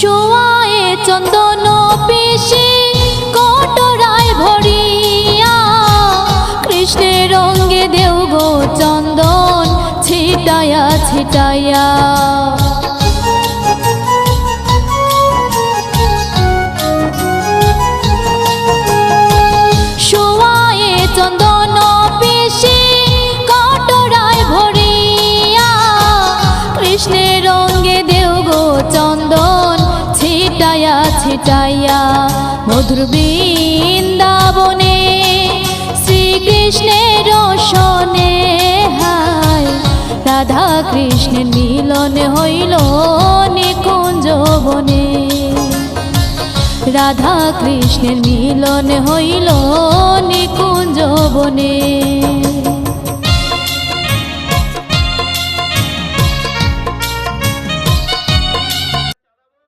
শোয়ায়ে চন্দন পিশি কটরায় ভরিয়া, কৃষ্ণের রঙ্গে দেও গো চন্দন ছিটায়া ছিটায়া। শোয়ায়ে চন্দন পিশি কটরায় ভরিয়া, কৃষ্ণের রঙ্গে দেও গো চন্দন ছিটায়া ছিটাইয়া। মধুর বৃন্দাবনে শ্রীকৃষ্ণের রসনে হায়, রাধা কৃষ্ণের মিলন হইল নিকুঞ্জ বনে, রাধা কৃষ্ণের মিলন হইল নিকুঞ্জ বনে।